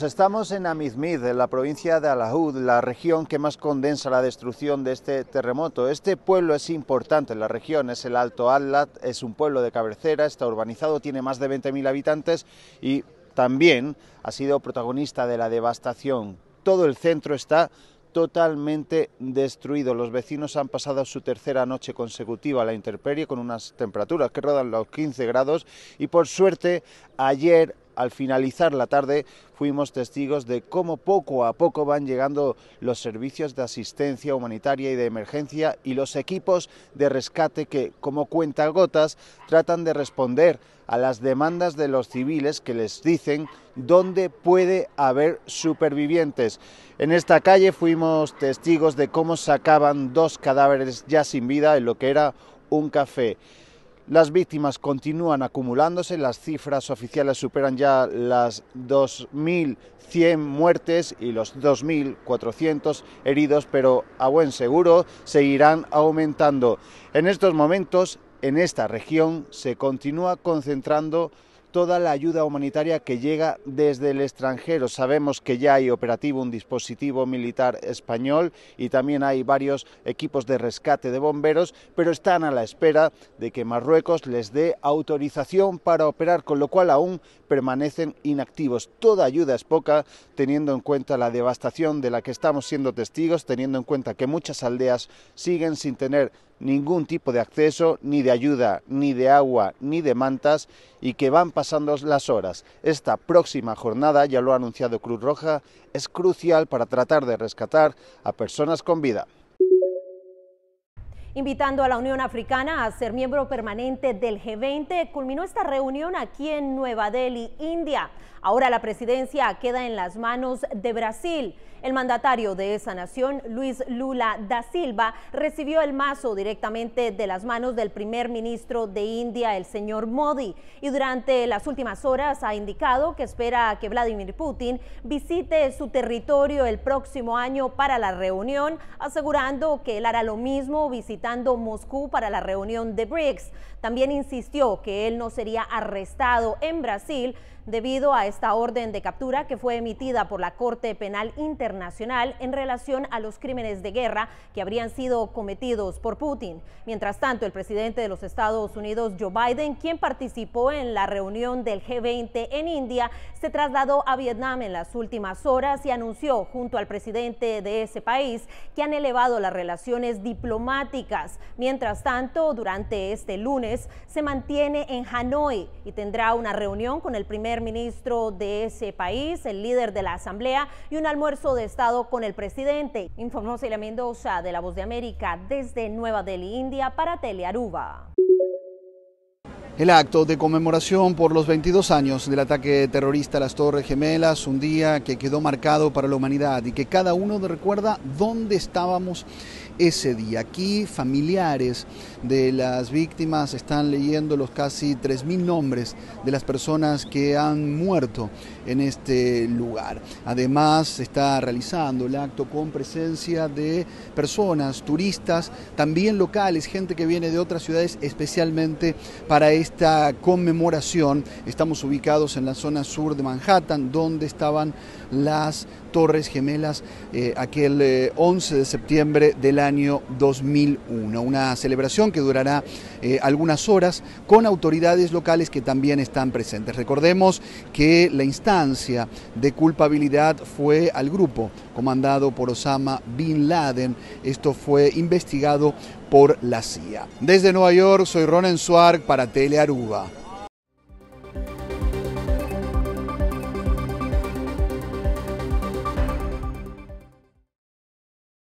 Estamos en Amizmid, en la provincia de Al-Ahud, la región que más condensa la destrucción de este terremoto. Este pueblo es importante en la región, es el Alto Atlat, es un pueblo de cabecera, está urbanizado, tiene más de 20.000 habitantes y también ha sido protagonista de la devastación. Todo el centro está totalmente destruido. Los vecinos han pasado su tercera noche consecutiva a la intemperie con unas temperaturas que rodan los 15 grados y por suerte ayer, al finalizar la tarde, fuimos testigos de cómo poco a poco van llegando los servicios de asistencia humanitaria y de emergencia y los equipos de rescate que, como cuentagotas, tratan de responder a las demandas de los civiles que les dicen dónde puede haber supervivientes. En esta calle fuimos testigos de cómo sacaban 2 cadáveres ya sin vida en lo que era un café. Las víctimas continúan acumulándose, las cifras oficiales superan ya las 2.100 muertes y los 2.400 heridos, pero a buen seguro seguirán aumentando. En estos momentos, en esta región, se continúa concentrando toda la ayuda humanitaria que llega desde el extranjero. Sabemos que ya hay operativo un dispositivo militar español y también hay varios equipos de rescate de bomberos, pero están a la espera de que Marruecos les dé autorización para operar, con lo cual aún permanecen inactivos. Toda ayuda es poca, teniendo en cuenta la devastación de la que estamos siendo testigos, teniendo en cuenta que muchas aldeas siguen sin tener ningún tipo de acceso, ni de ayuda, ni de agua, ni de mantas, y que van pasando las horas. Esta próxima jornada, ya lo ha anunciado Cruz Roja, es crucial para tratar de rescatar a personas con vida. Invitando a la Unión Africana a ser miembro permanente del G20, culminó esta reunión aquí en Nueva Delhi, India. Ahora la presidencia queda en las manos de Brasil. El mandatario de esa nación, Luis Lula da Silva, recibió el mazo directamente de las manos del primer ministro de India, el señor Modi, y durante las últimas horas ha indicado que espera que Vladimir Putin visite su territorio el próximo año para la reunión, asegurando que él hará lo mismo visitando Moscú para la reunión de BRICS. También insistió que él no sería arrestado en Brasil debido a esta orden de captura que fue emitida por la Corte Penal Internacional en relación a los crímenes de guerra que habrían sido cometidos por Putin. Mientras tanto, el presidente de los Estados Unidos, Joe Biden, quien participó en la reunión del G20 en India, se trasladó a Vietnam en las últimas horas y anunció junto al presidente de ese país que han elevado las relaciones diplomáticas. Mientras tanto, durante este lunes se mantiene en Hanoi y tendrá una reunión con el primer ministro de ese país, el líder de la Asamblea, y un almuerzo de Estado con el presidente. Informó Celia Mendoza de La Voz de América desde Nueva Delhi, India, para Telearuba. El acto de conmemoración por los 22 años del ataque terrorista a las Torres Gemelas, un día que quedó marcado para la humanidad y que cada uno recuerda dónde estábamos ese día. Aquí familiares de las víctimas están leyendo los casi 3.000 nombres de las personas que han muerto en este lugar. Además se está realizando el acto con presencia de personas, turistas, también locales, gente que viene de otras ciudades especialmente para esta conmemoración. Estamos ubicados en la zona sur de Manhattan, donde estaban las Torres Gemelas aquel 11 de septiembre del año 2001. Una celebración que durará algunas horas con autoridades locales que también están presentes. Recordemos que la instancia de culpabilidad fue al grupo comandado por Osama Bin Laden. Esto fue investigado por la CIA. Desde Nueva York, soy Ronen Suark para Telearuba.